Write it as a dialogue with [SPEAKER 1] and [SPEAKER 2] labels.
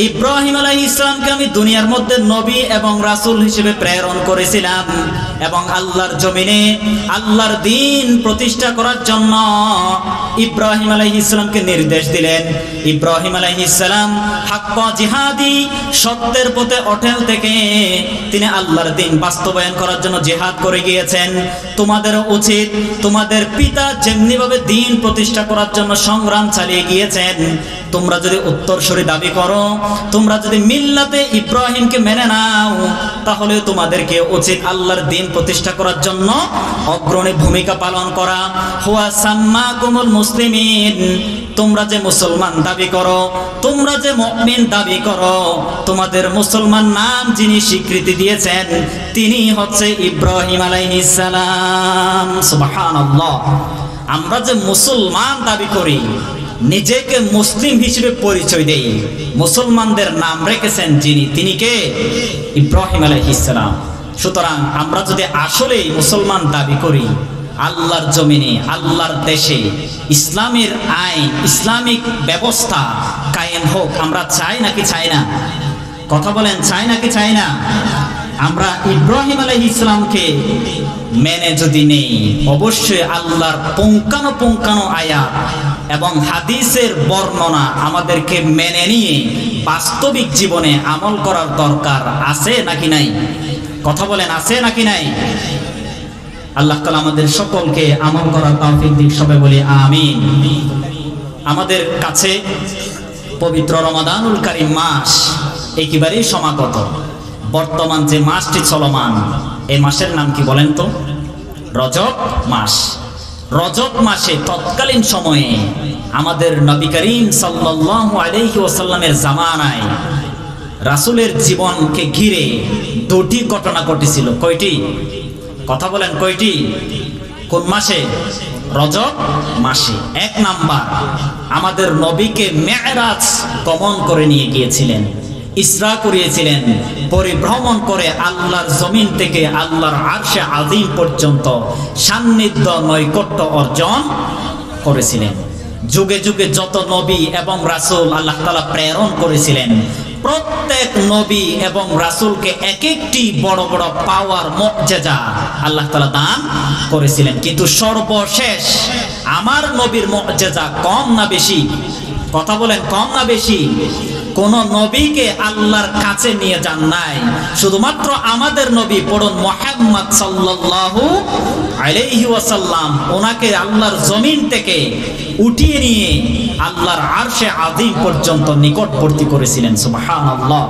[SPEAKER 1] ইব্রাহিম আলাইহিস সালামকে আমি দুনিয়ার মধ্যে নবী এবং রাসূল হিসেবে প্রেরণ করেছিলাম এবং আল্লাহর জমিনে আল্লাহর দ্বীন প্রতিষ্ঠা করার জন্য ইব্রাহিম আলাইহিস সালামকে নির্দেশ দিলেন। ইব্রাহিম আলাইহিস সালাম হক জিহাদি, সত্যের পথে অটল থেকে তিনি আল্লাহর দ্বীন বাস্তবায়ন করার জন্য জিহাদ করে গিয়েছেন। তোমাদেরও উচিত, তোমাদের পিতা যেমনিভাবে দ্বীন প্রতিষ্ঠা করার জন্য সংগ্রাম চালিয়ে গিয়েছেন, তোমরা যদি উত্তরসূরি দাবি করো, তোমরা যদি মিল্লাতে ইব্রাহিমকে মেনে নাও, তাহলে তোমাদেরকে উচিত আল্লাহর দ্বীন প্রতিষ্ঠা করার জন্য অগ্রণী ভূমিকা পালন করা। হুয়া সাম্মাকুমুল মুসলিমিন, তোমরা যে মুসলমান দাবি করো, তোমরা যে মুমিন দাবি করো, তোমাদের মুসলমান নাম যিনি স্বীকৃতি দিয়েছেন তিনি হচ্ছে ইব্রাহিম আলাইহিস সালাম। সুবহানাল্লাহ। আমরা যে মুসলমান দাবি করি, নিজেকে মুসলিম হিসেবে পরিচয় দেই, মুসলমানদের নাম রেখেছেন যিনি, তিনি কে? ইব্রাহিম আলাইহিস সালাম। সুতরাং আমরা যদি আসলেই মুসলমান দাবি করি, আল্লাহর জমিনে আল্লাহর দেশে ইসলামের আইন, ইসলামিক ব্যবস্থা কায়েম হোক, আমরা চাই নাকি চাই না? কথা বলেন, চাই নাকি চাই না? আমরা ইব্রাহিম আলাইহিস সালামকে মেনে যদি নেই, অবশ্যই আল্লাহর পুঙ্খানুপুঙ্খানু আয়াত এবং হাদিসের বর্ণনা আমাদেরকে মেনে নিয়ে বাস্তবিক জীবনে আমল করার দরকার আছে নাকি নাই? কথা বলেন, আছে নাকি নাই? আল্লাহ তাআলা আমাদের সকলকে আমল করার তৌফিক দিক, সবাই বলি আমিন। আমাদের কাছে পবিত্র রমাদানুল কারীম মাস একেবারেই সমাগত। বর্তমান যে মাসটি চলমান, এই মাসের নাম কি বলেন তো? রজব মাস। রজব মাসে তৎকালীন সময়ে আমাদের নবী করিম সাল্লাল্লাহু আলাইহি ওয়াসাল্লামের জামানায় রাসূলের জীবনকে ঘিরে দুটি ঘটনা ঘটেছিল। কয়টি? কথা বলেন, কয়টি? কোন মাসে? রজব মাসে। এক নাম্বার, আমাদের নবীকে মেরাজ গমন করে নিয়ে গিয়েছিলেন, ইসরা করিয়েছিলেন, পরিভ্রমণ করে আল্লাহর জমিন থেকে আল্লাহর আরশে আযীম পর্যন্ত সান্নিধ্য নৈকট্য অর্জন করেছিলেন। যুগে যুগে যত নবী এবং রাসূল আল্লাহ তাআলা প্রেরণ করেছিলেন, প্রত্যেক নবী এবং রাসূলকে এক একটি বড় বড় পাওয়ার মুআজিজা আল্লাহ তাআলা দান করেছিলেন। কিন্তু সর্বশেষ আমার নবীর মুআজিজা কম না বেশি? কথা বলেন, কম না বেশি? কোন নবীকে আল্লাহর কাছে নিয়ে যান নাই, শুধুমাত্র আমাদের নবী পড়ুন মুহাম্মদ সাল্লাল্লাহু আলাইহি ওয়াসাল্লাম, ওনাকে আল্লাহর জমিন থেকে উঠিয়ে নিয়ে আল্লাহর আরশে আযীম পর্যন্ত নিকটবর্তী করেছিলেন। সুবহানাল্লাহ।